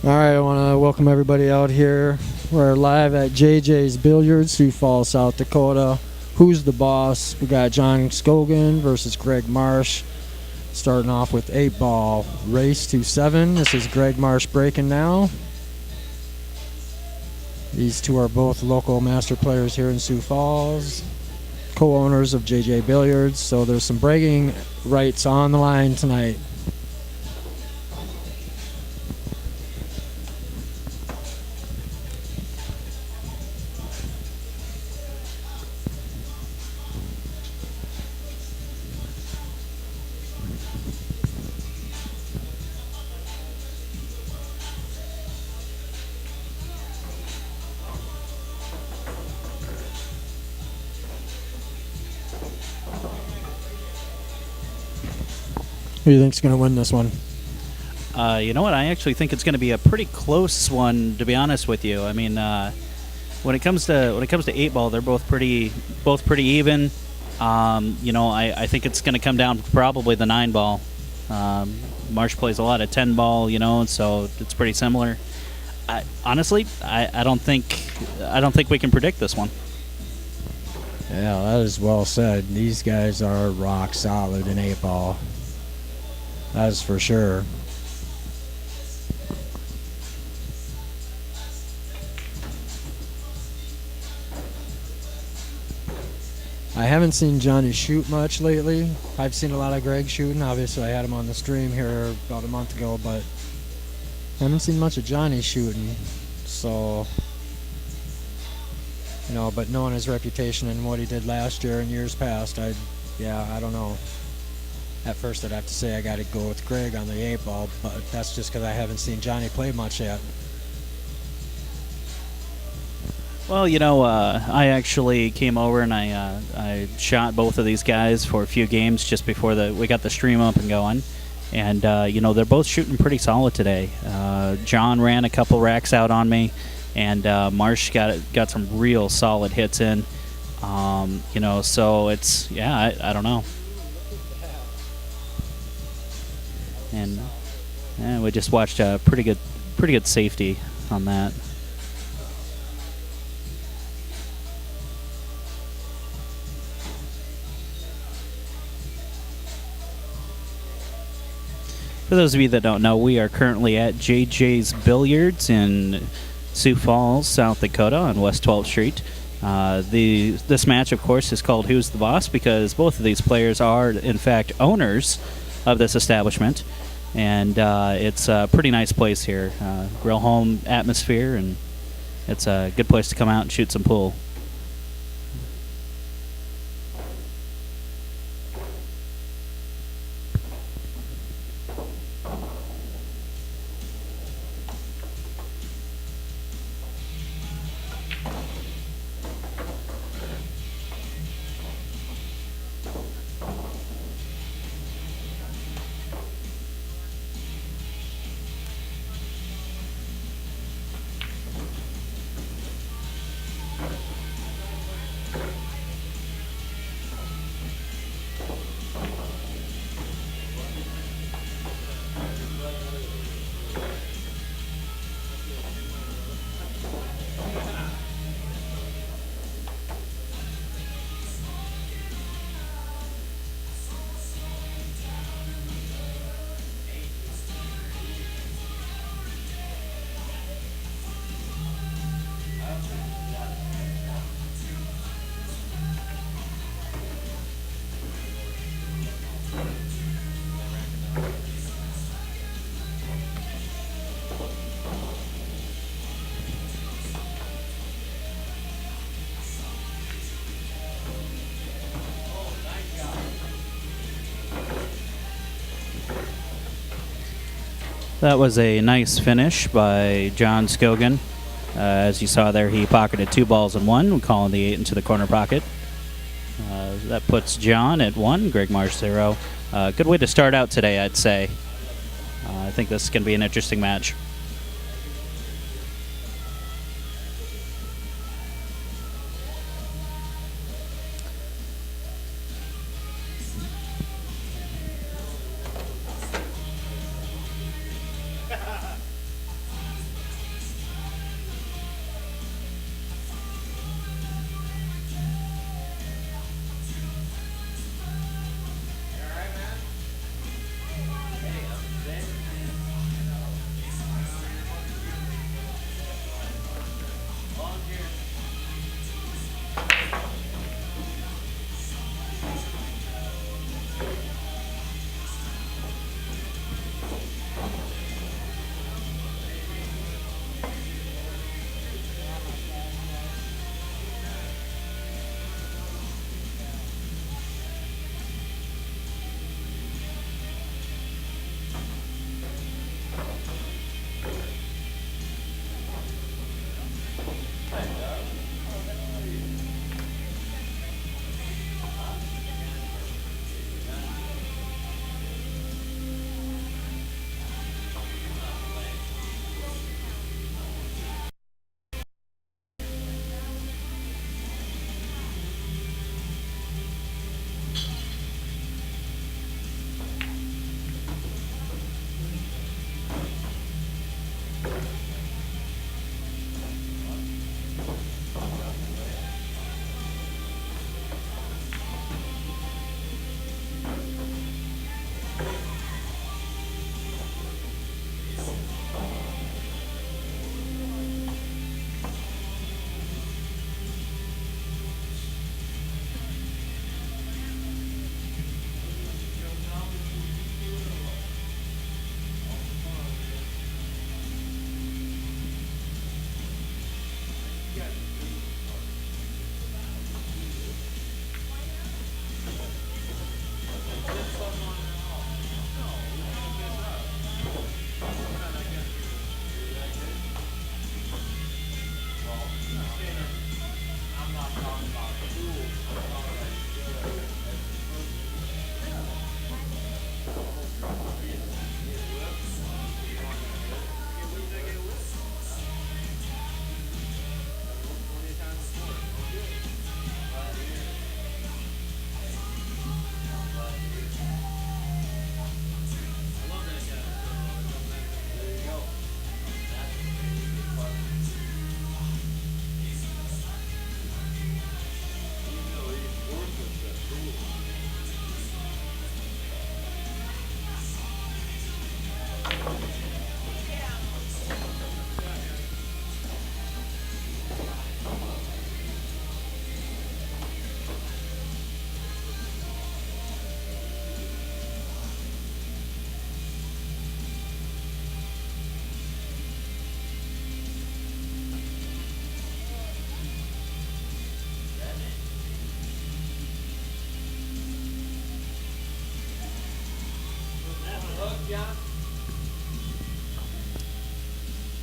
All right, I want to welcome everybody out here. We're live at JJ's Billiards, Sioux Falls, South Dakota. Who's the boss? We got Jon Skogen versus Greg Marsh. Starting off with 8-ball, race to 7. This is Greg Marsh breaking now. These two are both local master players here in Sioux Falls, co-owners of JJ Billiards, so there's some bragging rights on the line tonight. Who do you think's going to win this one? You know what? I actually think it's going to be a pretty close one, to be honest with you. I mean, when it comes to 8-ball, they're both pretty even. I think it's going to come down to probably the 9-ball. Marsh plays a lot of 10-ball, so it's pretty similar. Honestly, I don't think we can predict this one. Yeah, that is well said. These guys are rock solid in 8-ball. That is for sure. I haven't seen Johnny shoot much lately. I've seen a lot of Greg shooting. Obviously, I had him on the stream here about a month ago, but I haven't seen much of Johnny shooting. So, but knowing his reputation and what he did last year and years past, I don't know. At first, I'd have to say I got to go with Greg on the 8-ball, but that's just because I haven't seen Johnny play much yet. Well, I actually came over and I shot both of these guys for a few games just before we got the stream up and going. And, they're both shooting pretty solid today. John ran a couple racks out on me, and Marsh got some real solid hits in. So it's, I don't know. And we just watched a pretty good safety on that. For those of you that don't know, we are currently at JJ's Billiards in Sioux Falls, South Dakota on West 12th Street. This match, of course, is called Who's the Boss because both of these players are, in fact, owners of this establishment. And it's a pretty nice place here. Real home atmosphere, and it's a good place to come out and shoot some pool. That was a nice finish by Jon Skogen. As you saw there, he pocketed 2 balls in 1, calling the 8 into the corner pocket. That puts John at 1, Greg Marsh 0. Good way to start out today, I'd say. I think this is going to be an interesting match.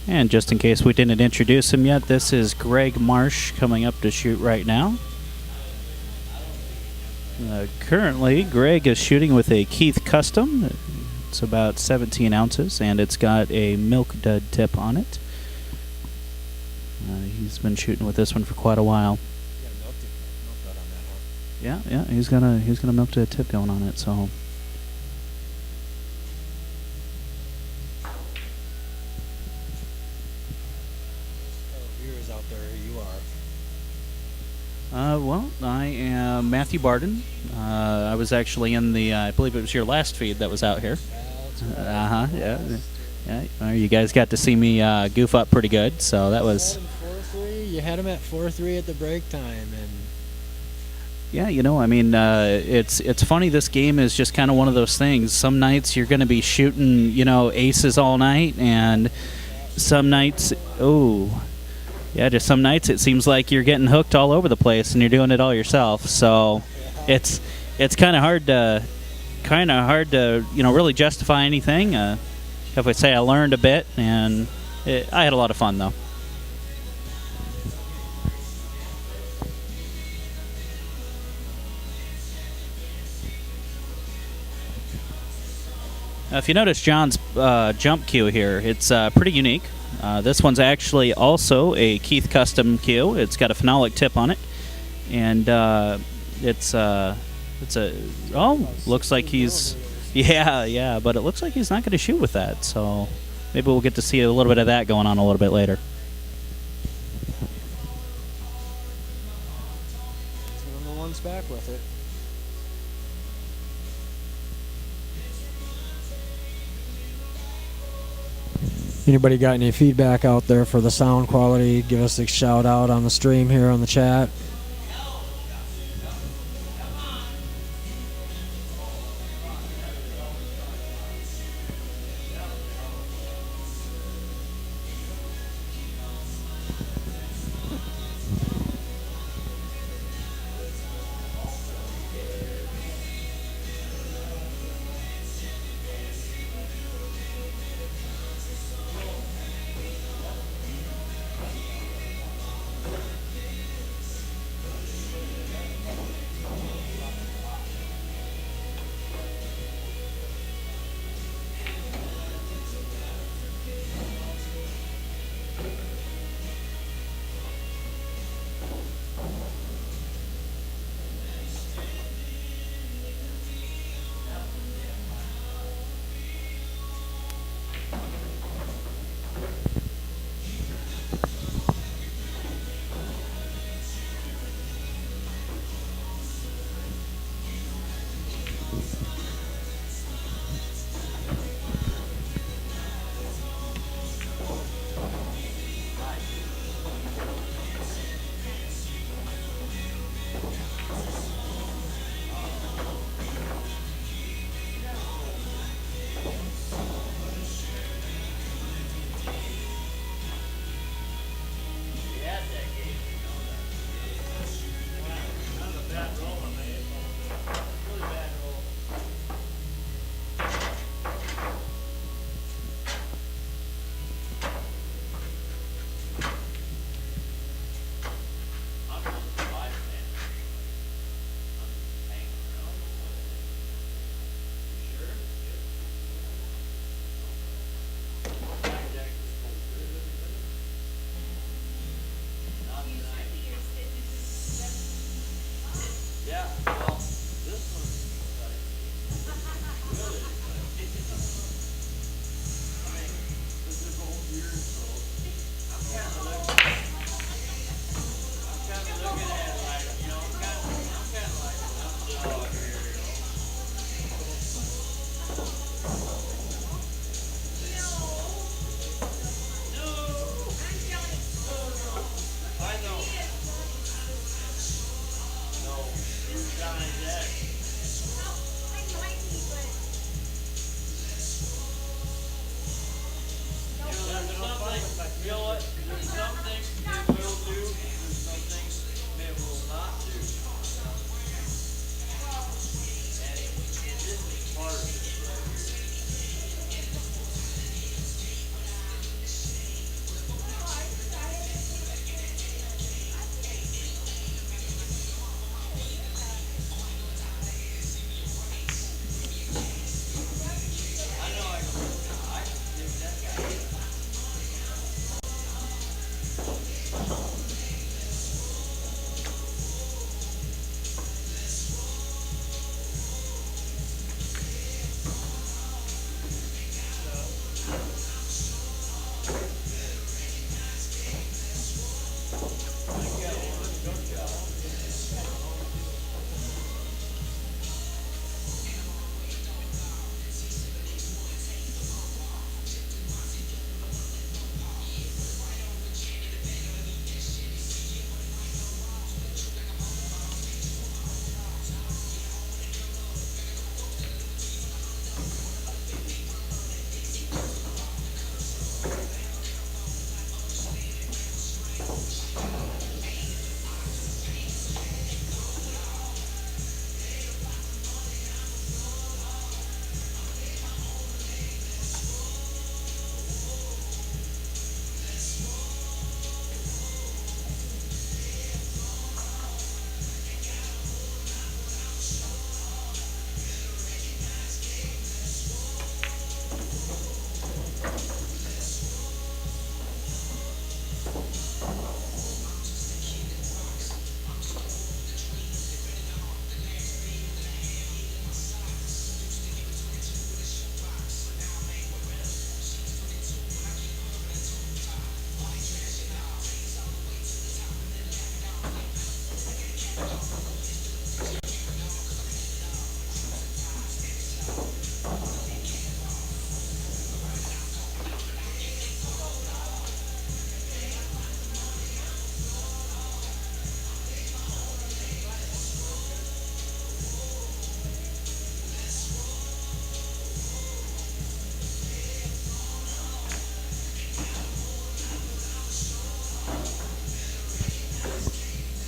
And just in case we didn't introduce him yet, this is Greg Marsh coming up to shoot right now. Currently, Greg is shooting with a Keith Custom. It's about 17 ounces, and it's got a milk dud tip on it. He's been shooting with this one for quite a while. Yeah, he's got a milk dud tip going on it. So. Viewers out there, you are. Well, I am Matthew Barden. I was actually in the, I believe it was your last feed that was out here. Yeah. Well, you guys got to see me goof up pretty good, so that was. 4-3. You had him at 4-3 at the break time, and. Yeah, I mean, it's funny. This game is just kind of one of those things. Some nights you're going to be shooting, aces all night, and some nights, just some nights it seems like you're getting hooked all over the place, and you're doing it all yourself. So, it's kind of hard to really justify anything. If I say I learned a bit, and I had a lot of fun though. If you notice John's jump cue here, it's pretty unique. This one's actually also a Keith Custom cue. It's got a phenolic tip on it, and looks like he's but it looks like he's not going to shoot with that. So maybe we'll get to see a little bit of that going on a little bit later. Number one's back with it. Anybody got any feedback out there for the sound quality? Give us a shout out on the stream here on the chat.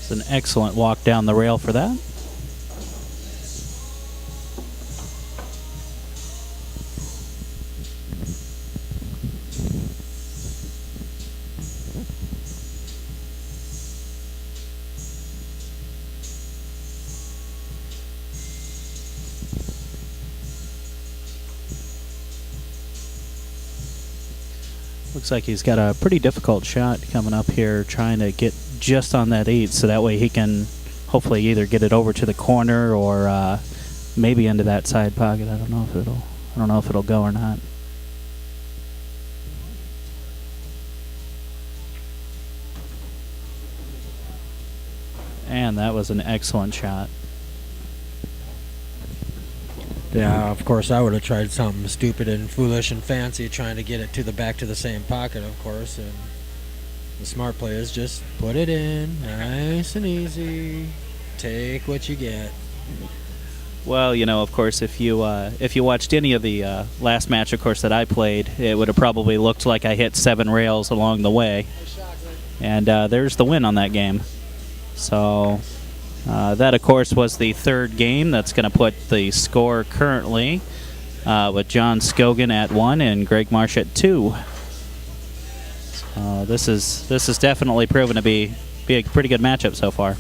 It's an excellent walk down the rail for that. Looks like he's got a pretty difficult shot coming up here, trying to get just on that 8, so that way he can hopefully either get it over to the corner or maybe into that side pocket. I don't know if it'll go or not. And that was an excellent shot. Yeah, of course I would have tried something stupid and foolish and fancy, trying to get it to the back to the same pocket, of course. And the smart play is just put it in, nice and easy. Take what you get. Well, you know, of course, if you watched any of the last match, of course, that I played, it would have probably looked like I hit 7 rails along the way. And there's the win on that game. So that, of course, was the 3rd game. That's going to put the score currently with Jon Skogen at 1 and Greg Marsh at 2. This is definitely proven to be a pretty good matchup so far.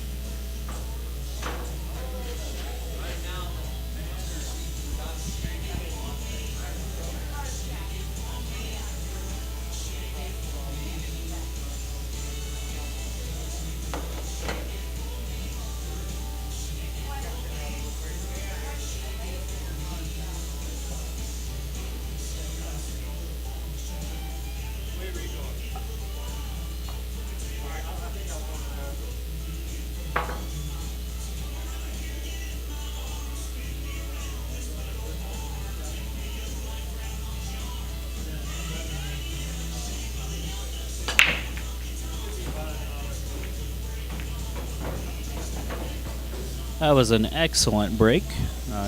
That was an excellent break,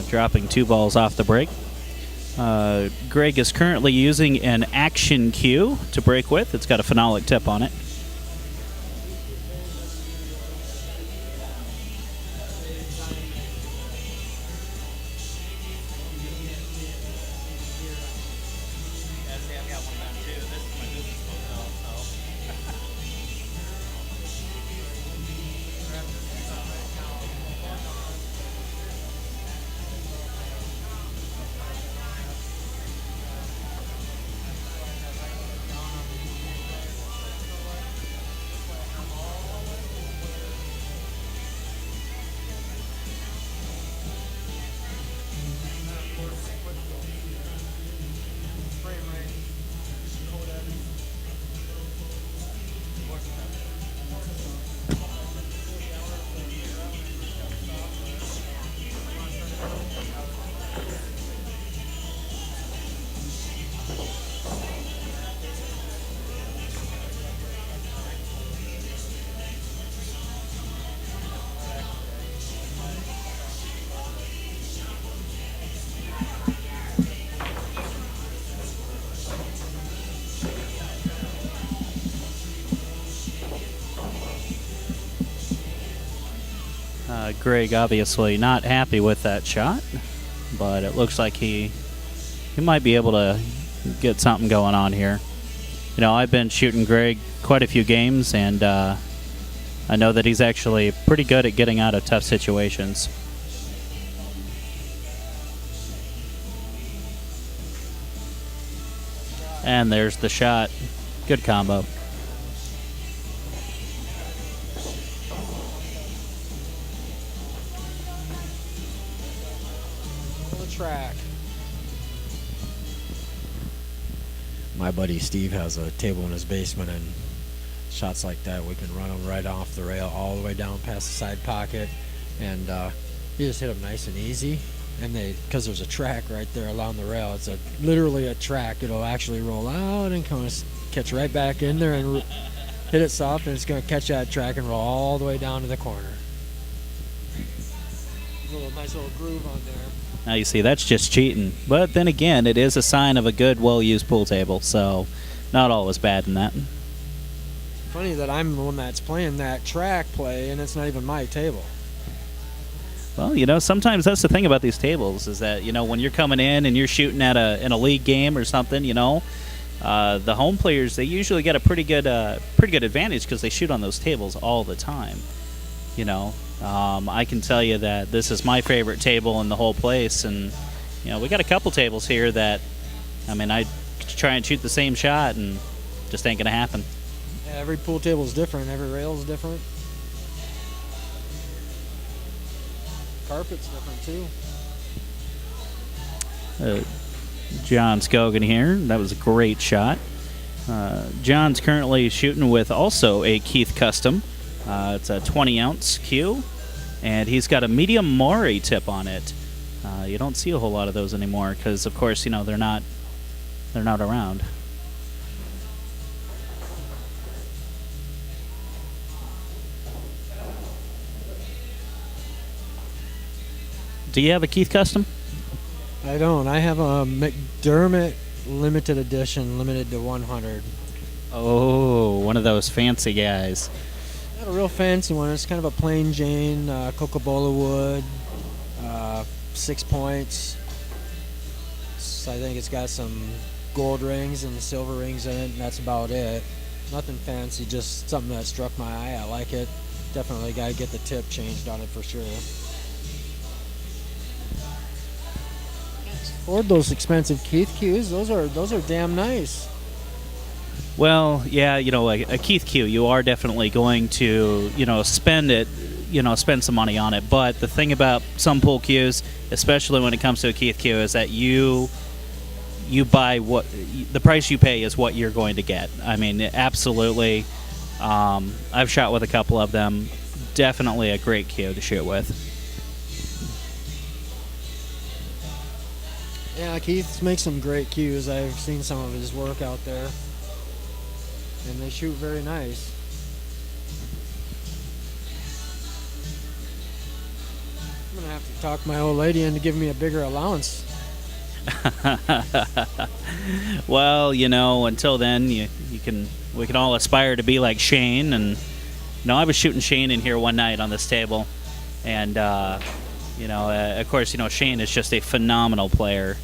dropping 2 balls off the break. Greg is currently using an action cue to break with. It's got a phenolic tip on it. Greg obviously not happy with that shot, but it looks like he might be able to get something going on here. You know, I've been shooting Greg quite a few games, and I know that he's actually pretty good at getting out of tough situations. And there's the shot. Good combo. Track. My buddy Steve has a table in his basement, and shots like that, we can run them right off the rail all the way down past the side pocket, and you just hit them nice and easy. And because there's a track right there along the rail, it's literally a track. It'll actually roll out and come catch right back in there and hit it soft, and it's going to catch that track and roll all the way down to the corner. Nice little groove on there. Now you see, that's just cheating. But then again, it is a sign of a good, well-used pool table, so not always bad in that. Funny that I'm the one that's playing that track play, and it's not even my table. Well, sometimes that's the thing about these tables is that when you're coming in and you're shooting at in a league game or something, the home players, they usually get a pretty good advantage because they shoot on those tables all the time. I can tell you that this is my favorite table in the whole place, and we got a couple tables here that, I try and shoot the same shot and just ain't gonna happen. Yeah, every pool table is different. Every rail is different. Carpet's different too. Jon Skogen here. That was a great shot. John's currently shooting with also a Keith Custom. It's a 20-ounce cue, and he's got a medium Maury tip on it. You don't see a whole lot of those anymore because, of course, they're not around. Do you have a Keith Custom? I don't. I have a McDermott limited edition, limited to 100. Oh, one of those fancy guys. Not a real fancy one. It's kind of a plain Jane, Coca-Cola wood, 6 points. So I think it's got some gold rings and silver rings in it, and that's about it. Nothing fancy, just something that struck my eye. I like it. Definitely got to get the tip changed on it for sure. Afford those expensive Keith cues. Those are damn nice. Well, yeah, a Keith cue, you are definitely going to, spend some money on it. But the thing about some pool cues, especially when it comes to a Keith cue, is that you buy the price you pay is what you're going to get. Absolutely. I've shot with a couple of them. Definitely a great cue to shoot with. Yeah, Keith makes some great cues. I've seen some of his work out there, and they shoot very nice. I'm gonna have to talk my old lady into giving me a bigger allowance. Well, until then, we can all aspire to be like Shane. And I was shooting Shane in here one night on this table, and of course, Shane is just a phenomenal player.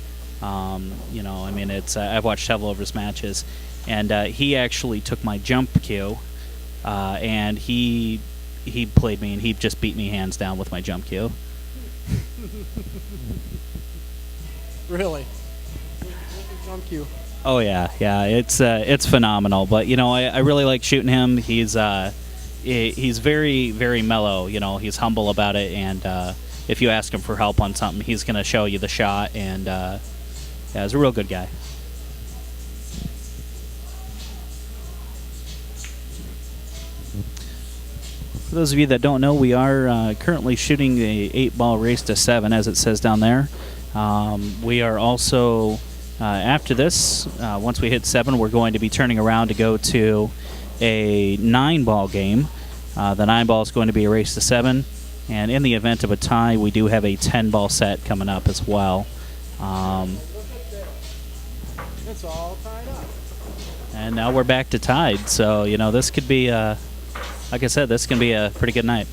I've watched several of his matches, and he actually took my jump cue, and he played me, and he just beat me hands down with my jump cue. Really? Jump cue. Oh yeah, it's phenomenal. But I really like shooting him. He's very, very mellow. He's humble about it, and if you ask him for help on something, he's gonna show you the shot. And he's a real good guy. For those of you that don't know, we are currently shooting a 8-ball race to 7, as it says down there. We are also, after this, once we hit 7, we're going to be turning around to go to a 9-ball game. The 9-ball is going to be a race to 7, and in the event of a tie, we do have a 10-ball set coming up as well. It's all tied up. And now we're back to tied, so this could be, like I said, this can be a pretty good night.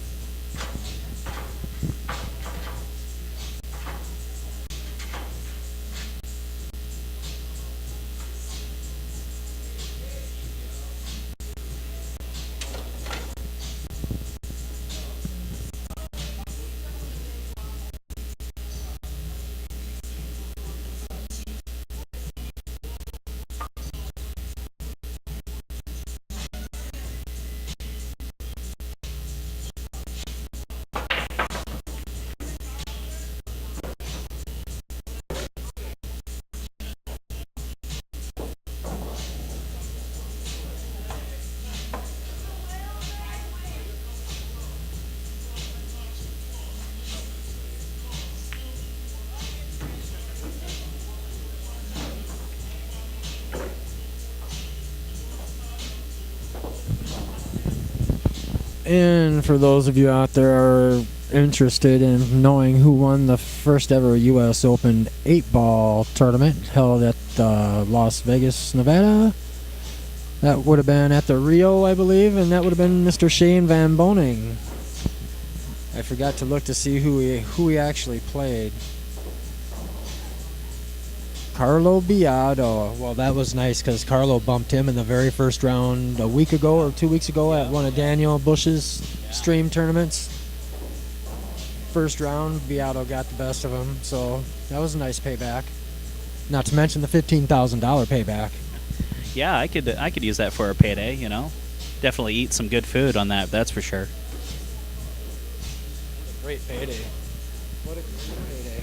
And for those of you out there who are interested in knowing who won the first ever U.S. Open 8-ball tournament held at Las Vegas, Nevada, That would have been at the Rio, I believe, and that would have been Mr. Shane Van Boning. I forgot to look to see who he actually played. Carlo Biado. Well, that was nice because Carlo bumped him in the very first round a week ago or 2 weeks ago at one of Daniel Bush's stream tournaments. First round, Biado got the best of him, so that was a nice payback. Not to mention the $15,000 payback. Yeah, I could use that for a payday, you know. Definitely eat some good food on that, that's for sure. What a great payday. What a great payday.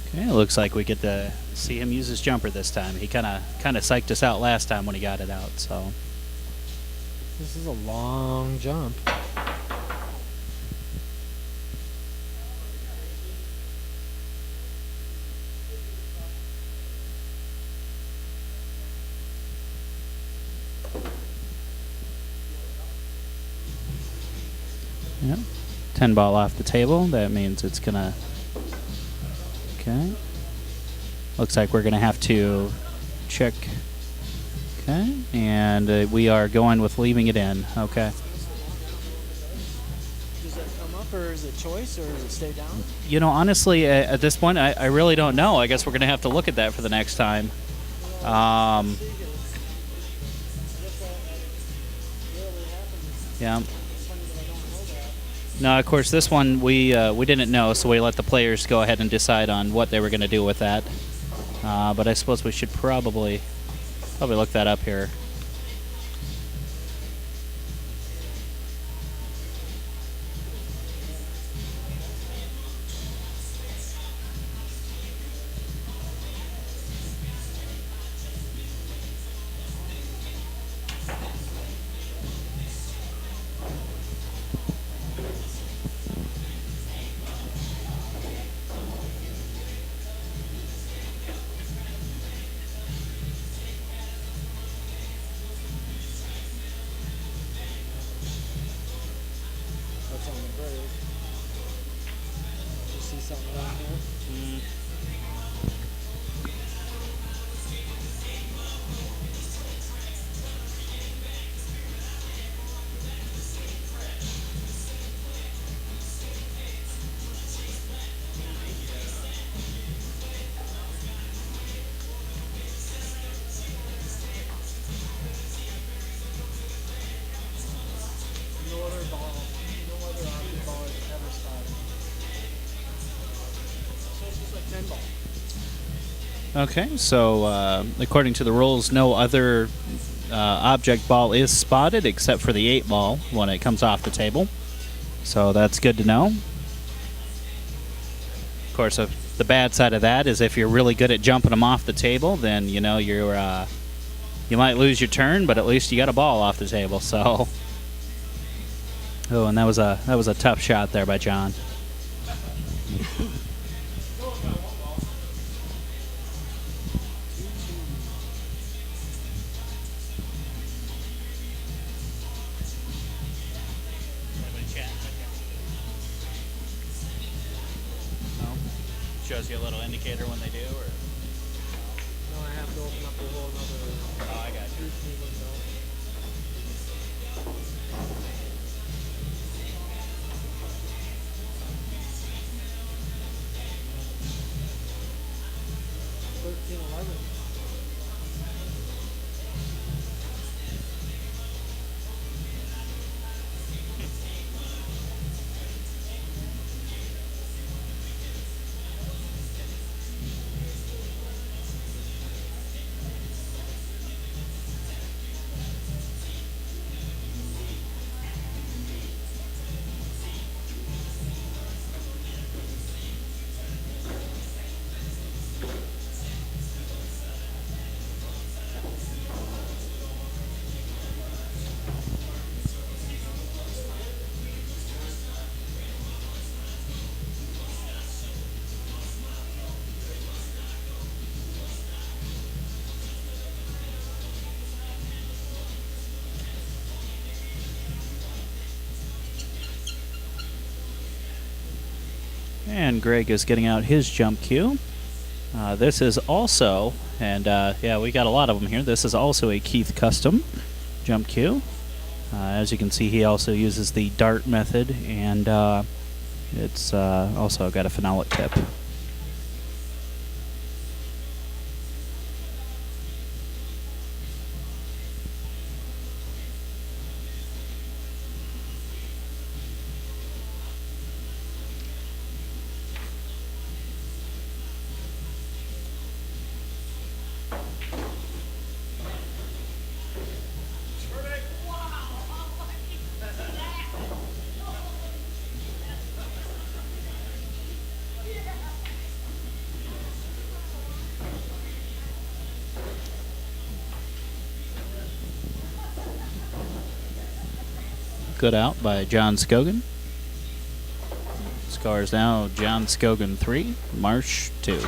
Okay, it looks like we get to see him use his jumper this time. He kind of psyched us out last time when he got it out, so. This is a long jump. Yep. 10 ball off the table. That means it's going to. Okay. Looks like we're going to have to check. Okay. And we are going with leaving it in. Okay. Does that come up, or is it choice, or does it stay down? You know, honestly, at this point, I really don't know. I guess we're going to have to look at that for the next time. Yeah. No, of course, this one we didn't know, so we let the players go ahead and decide on what they were going to do with that. But I suppose we should probably look that up here. What's on the break? Did you see something down here? No other ball, no other object ball is ever spotted. So it's just like 10 ball. Okay, so according to the rules, no other object ball is spotted except for the 8 ball when it comes off the table. So that's good to know. Of course, the bad side of that is if you're really good at jumping them off the table, then you know you might lose your turn, but at least you got a ball off the table. So, oh, and that was a tough shot there by John. Shows you a little indicator when they do, or? No, I have to open up a whole other. Oh, I got you. window. And Greg is getting out his jump cue. This is also, and yeah, we got a lot of them here. This is also a Keith custom jump cue. As you can see, he also uses the dart method, and it's also got a phenolic tip. Good out by Jon Skogen. Scores now Jon Skogen 3, Marsh 2.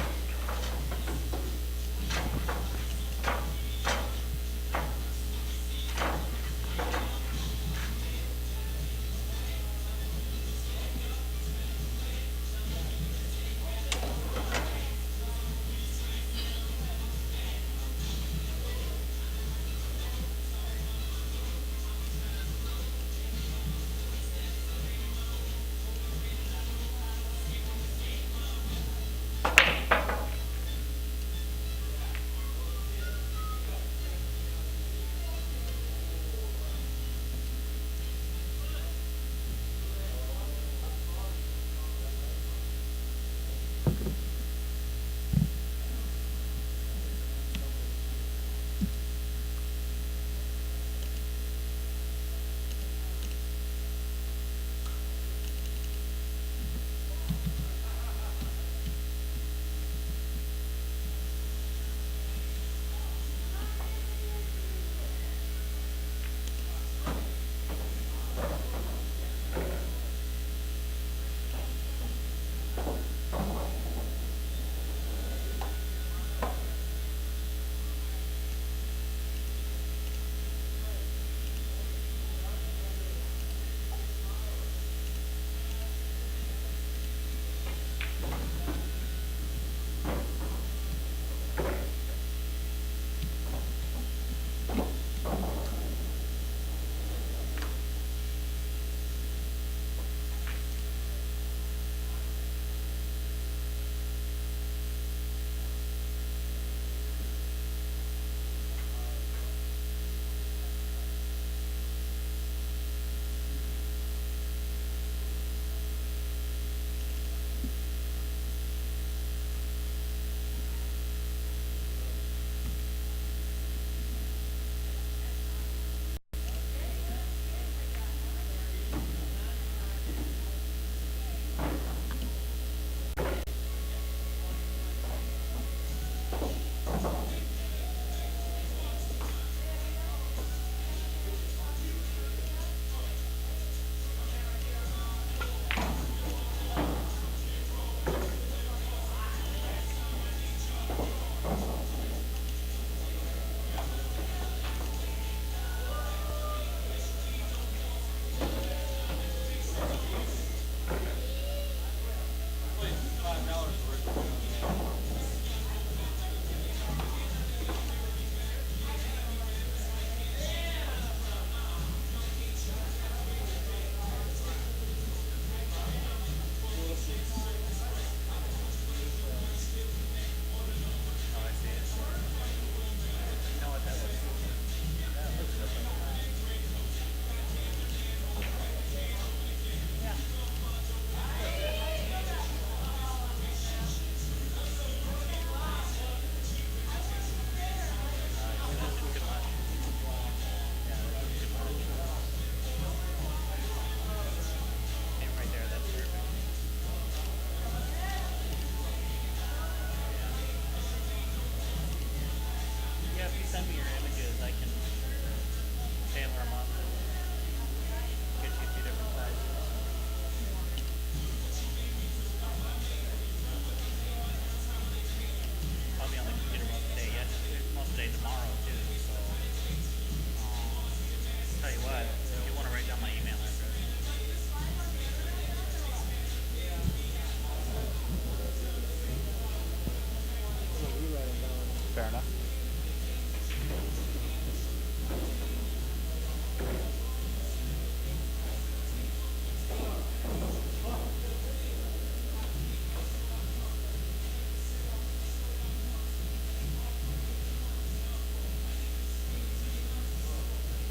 Fair enough.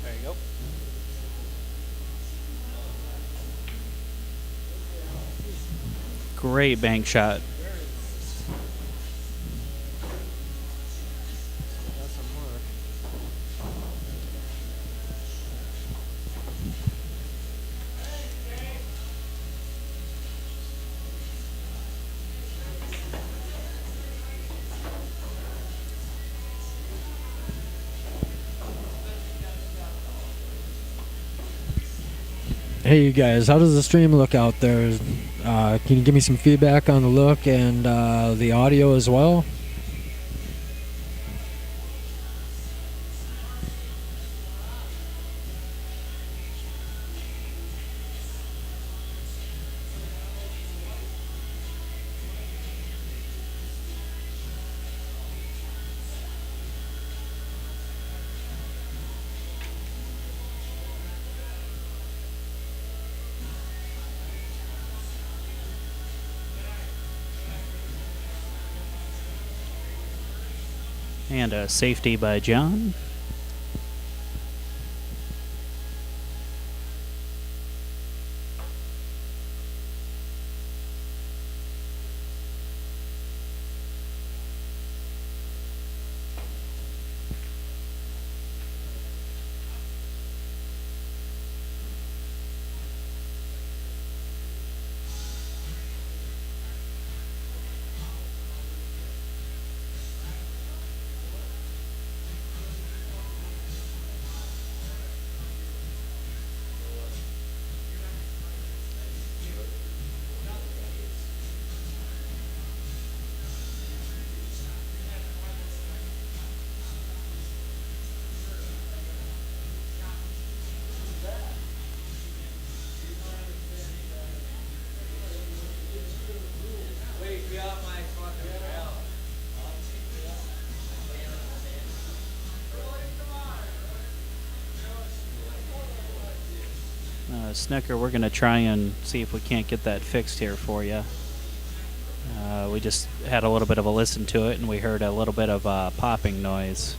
There you go. Great bank shot. Hey, you guys, how does the stream look out there? Can you give me some feedback on the look and the audio as well? And a safety by John. Snicker, we're going to try and see if we can't get that fixed here for you. We just had a little bit of a listen to it, and we heard a little bit of popping noise.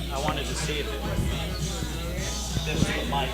I wanted to see if this was the mic.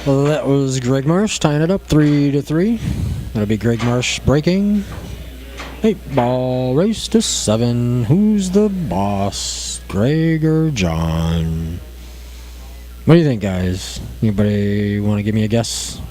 Well, that was Greg Marsh tying it up 3-3. That'll be Greg Marsh breaking. 8-ball race to 7. Who's the boss, Greg or John? What do you think, guys? Anybody want to give me a guess?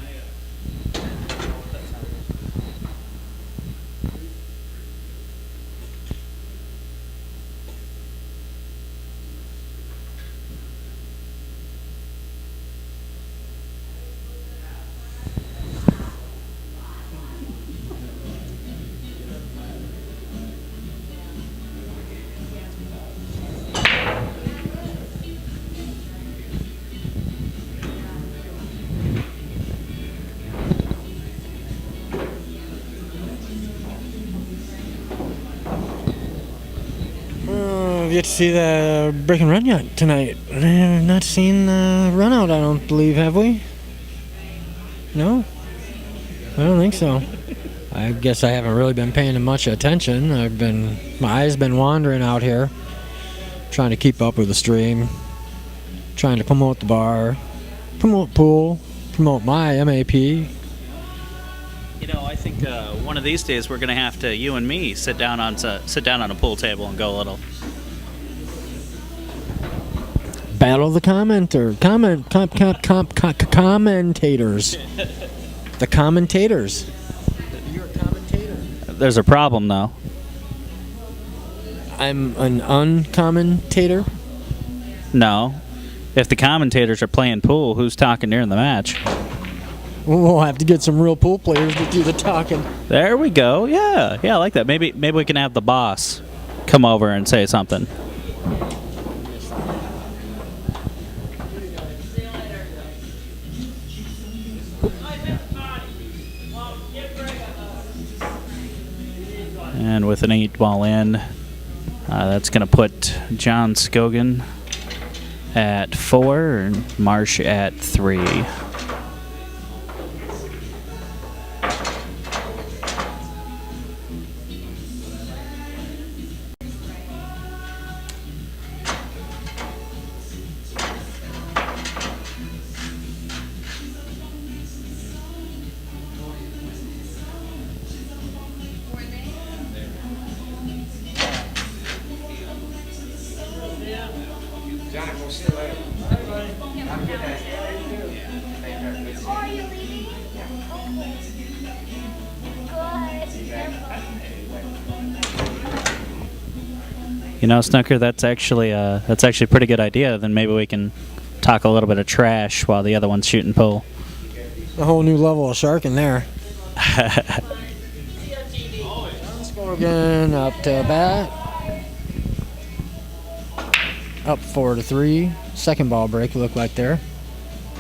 I've yet to see the break and run yet tonight. I have not seen the run out, I don't believe, have we? No? I don't think so. I guess I haven't really been paying much attention. My eyes been wandering out here, trying to keep up with the stream, trying to promote the bar, promote pool, promote my MAP. You know, I think one of these days we're going to have to, you and me, sit down on a pool table and go a little. Battle of the commentators. The commentators. You're a commentator. There's a problem, though. I'm an uncommentator. No. If the commentators are playing pool, who's talking during the match? We'll have to get some real pool players to do the talking. There we go. Yeah, I like that. Maybe we can have the boss come over and say something. And with an 8-ball in, that's going to put Jon Skogen at 4 and Marsh at 3. You know, Snooker, that's actually a pretty good idea. Then maybe we can talk a little bit of trash while the other one's shooting pool. A whole new level of shark in there. Skogen up to bat. Up 4-3. Second ball break looked like there.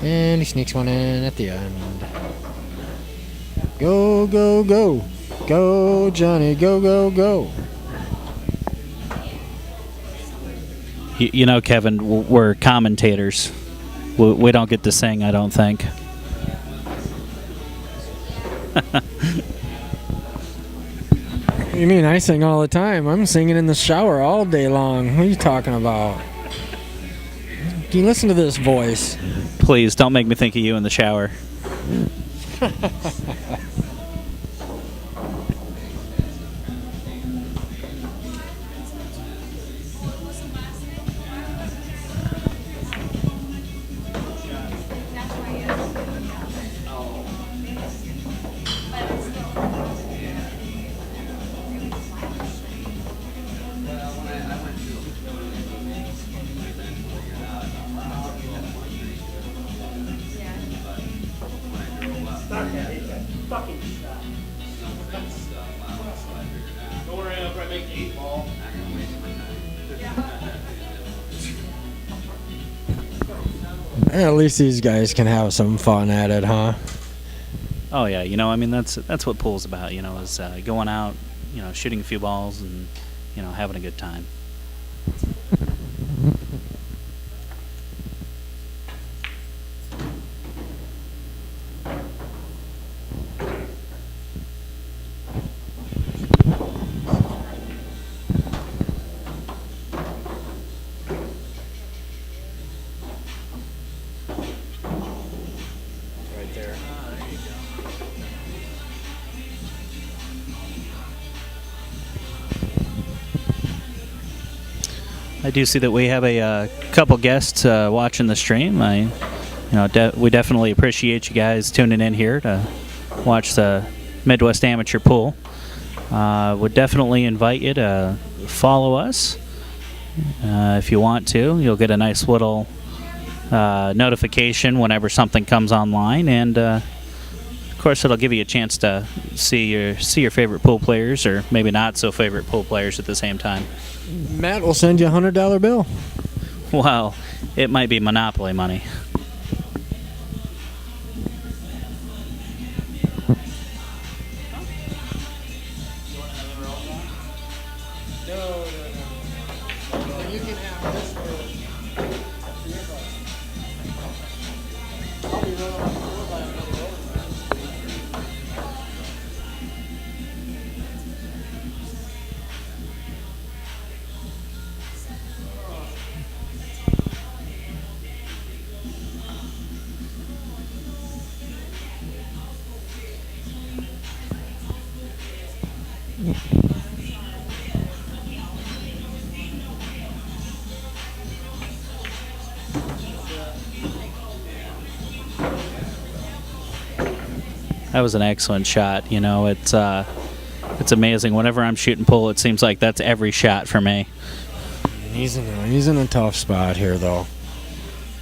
And he sneaks one in at the end. Go, go, go. Go, Johnny, go, go, go. You know, Kevin, we're commentators. We don't get to sing, I don't think. What do you mean? I sing all the time. I'm singing in the shower all day long. What are you talking about? Can you listen to this voice? Please, don't make me think of you in the shower. Fucking At least these guys can have some fun at it, huh? Oh yeah, you know, I mean that's what pool's about. You know, is going out, you know, shooting a few balls and you know having a good time. Right there. There you go. I do see that we have a couple guests watching the stream. We definitely appreciate you guys tuning in here to watch the Midwest Amateur Pool. Would definitely invite you to follow us if you want to. You'll get a nice little notification whenever something comes online, and of course, it'll give you a chance to see your favorite pool players, or maybe not so favorite pool players at the same time. Matt will send you a $100 bill. Well, it might be Monopoly money. You can have this for I'll be rolling on the floor by another over. That was an excellent shot. You know, it's amazing. Whenever I'm shooting pool, it seems like that's every shot for me. He's in a tough spot here, though.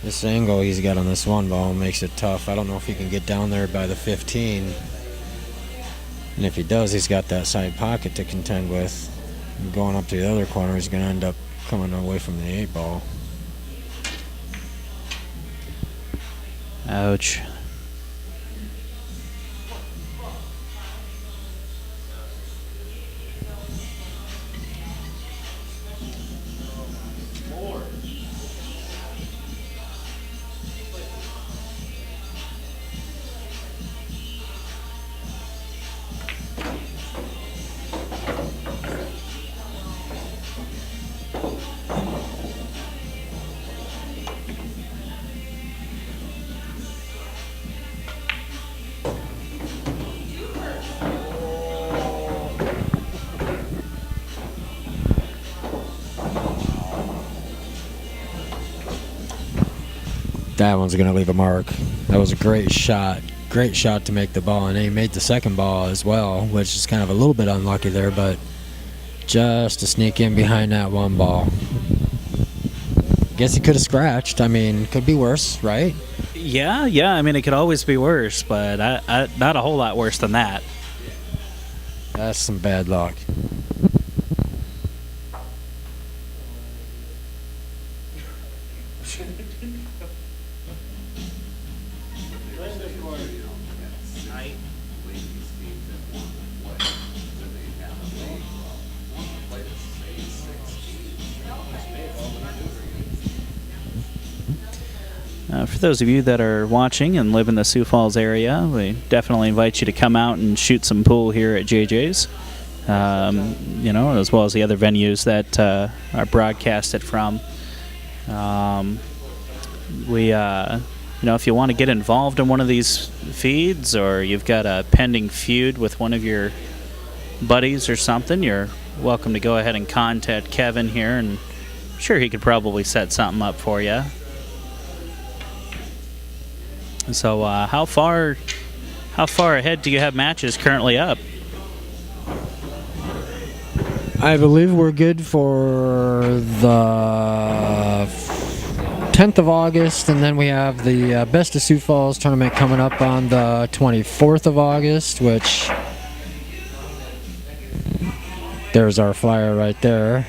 This angle he's got on this one ball makes it tough. I don't know if he can get down there by the 15. And if he does, he's got that side pocket to contend with. And going up to the other corner, he's going to end up coming away from the 8 ball. Ouch. That one's going to leave a mark. That was a great shot. Great shot to make the ball. And he made the second ball as well, which is kind of a little bit unlucky there, but just to sneak in behind that one ball. Guess he could have scratched. I mean, could be worse, right? Yeah. I mean, it could always be worse, but not a whole lot worse than that. That's some bad luck. For those of you that are watching and live in the Sioux Falls area, we definitely invite you to come out and shoot some pool here at JJ's. You know, as well as the other venues that are broadcasted from. You know, if you want to get involved in one of these feeds, or you've got a pending feud with one of your buddies or something, you're welcome to go ahead and contact Kevin here, and I'm sure he could probably set something up for you. So, how far ahead do you have matches currently up? I believe we're good for the 10th of August, and then we have the Best of Sioux Falls tournament coming up on the 24th of August, which there's our flyer right there.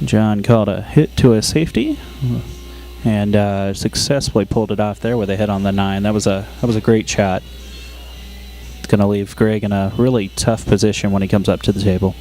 John called a hit to a safety and successfully pulled it off there with a hit on the 9. That was a great shot. It's going to leave Greg in a really tough position when he comes up to the table.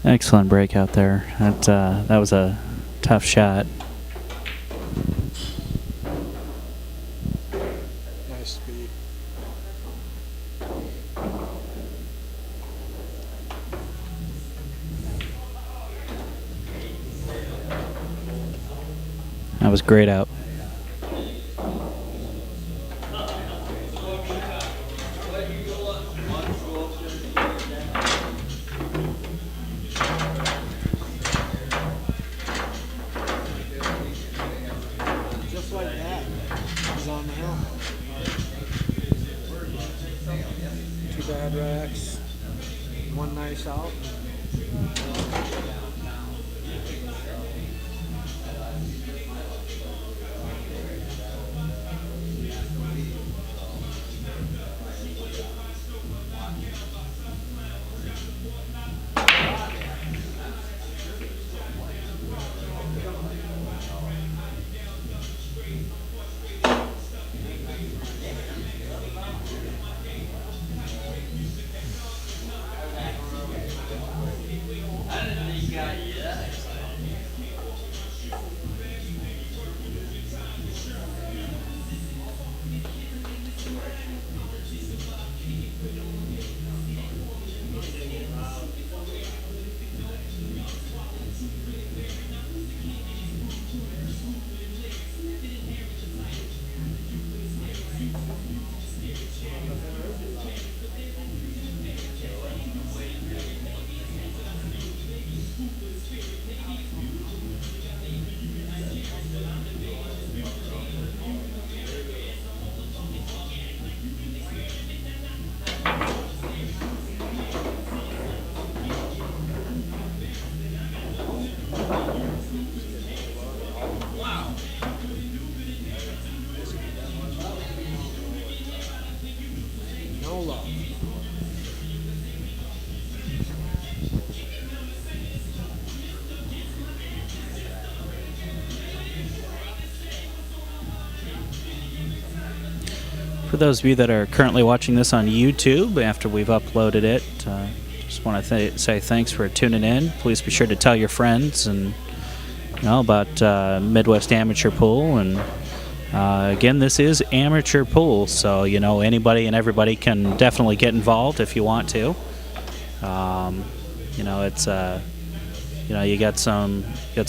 Excellent break out there. That was a tough shot. Nice speed. That was great out. Just like that. He's on the hill. 2 bad racks. 1 nice out. No love. For those of you that are currently watching this on YouTube after we've uploaded it, just want to say thanks for tuning in. Please be sure to tell your friends and about Midwest Amateur Pool and Again, this is amateur pool, so anybody and everybody can definitely get involved if you want to. It's you got some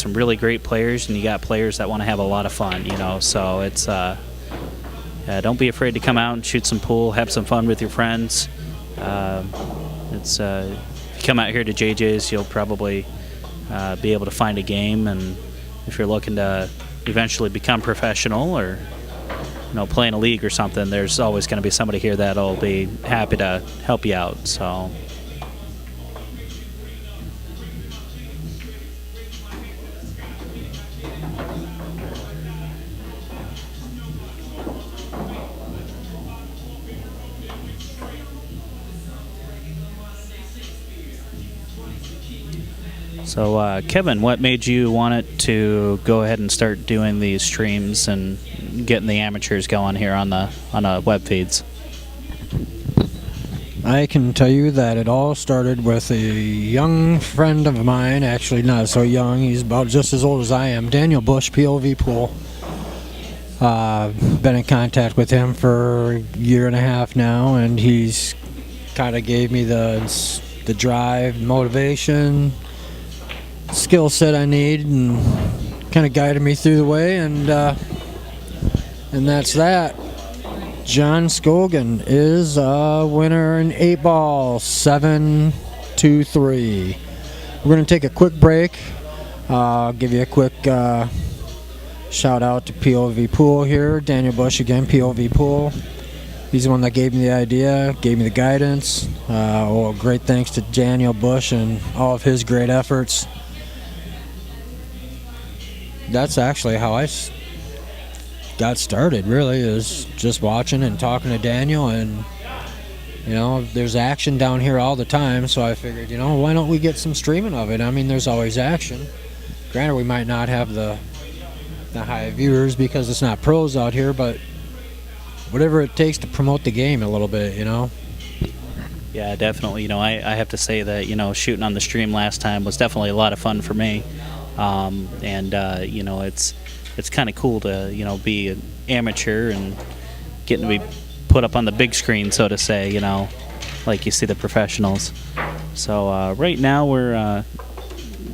really great players, and you got players that want to have a lot of fun. So it's don't be afraid to come out and shoot some pool, have some fun with your friends. If you come out here to JJ's, you'll probably be able to find a game, and if you're looking to eventually become professional or play in a league or something, there's always going to be somebody here that'll be happy to help you out. So, Kevin, what made you want it to go ahead and start doing these streams and getting the amateurs going here on the web feeds? I can tell you that it all started with a young friend of mine, actually not so young, he's about just as old as I am, Daniel Bush, POV Pool. Been in contact with him for a year and a half now, and he's kind of gave me the drive, motivation, skill set I need, and kind of guided me through the way, and that's that. Jon Skogen is a winner in 8-ball, 7-2-3. We're going to take a quick break. I'll give you a quick shout out to POV Pool here. Daniel Bush again, POV Pool. He's the one that gave me the idea, gave me the guidance. Great thanks to Daniel Bush and all of his great efforts. That's actually how I got started, really, is just watching and talking to Daniel, and there's action down here all the time, so I figured, why don't we get some streaming of it? I mean, there's always action. Granted, we might not have the high viewers because it's not pros out here, but whatever it takes to promote the game a little bit, Yeah, definitely. I have to say that shooting on the stream last time was definitely a lot of fun for me. It's kind of cool to be an amateur and getting to be put up on the big screen, so to say, like you see the professionals. So right now we're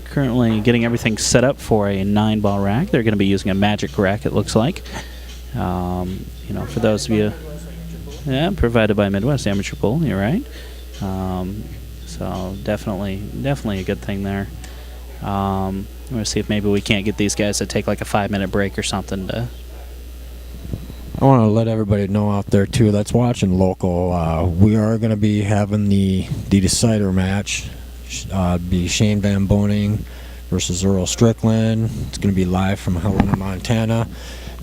currently getting everything set up for a 9-ball rack. They're going to be using a magic rack, it looks like. For those of you, provided by Midwest Amateur Pool. You're right. So definitely a good thing there. I'm going to see if maybe we can't get these guys to take like a 5-minute break or something. I want to let everybody know out there too that's watching local. We are going to be having the decider match. Be Shane Van Boning versus Earl Strickland. It's going to be live from Helena, Montana.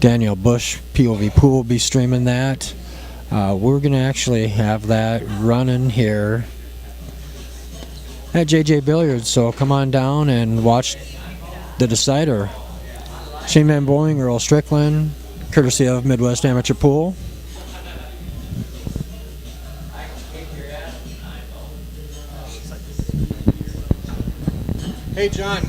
Daniel Bush, POV Pool, will be streaming that. We're going to actually have that running here at JJ Billiards, so come on down and watch the decider. Shane Van Boing, Earl Strickland, courtesy of Midwest Amateur Pool. Hey, John.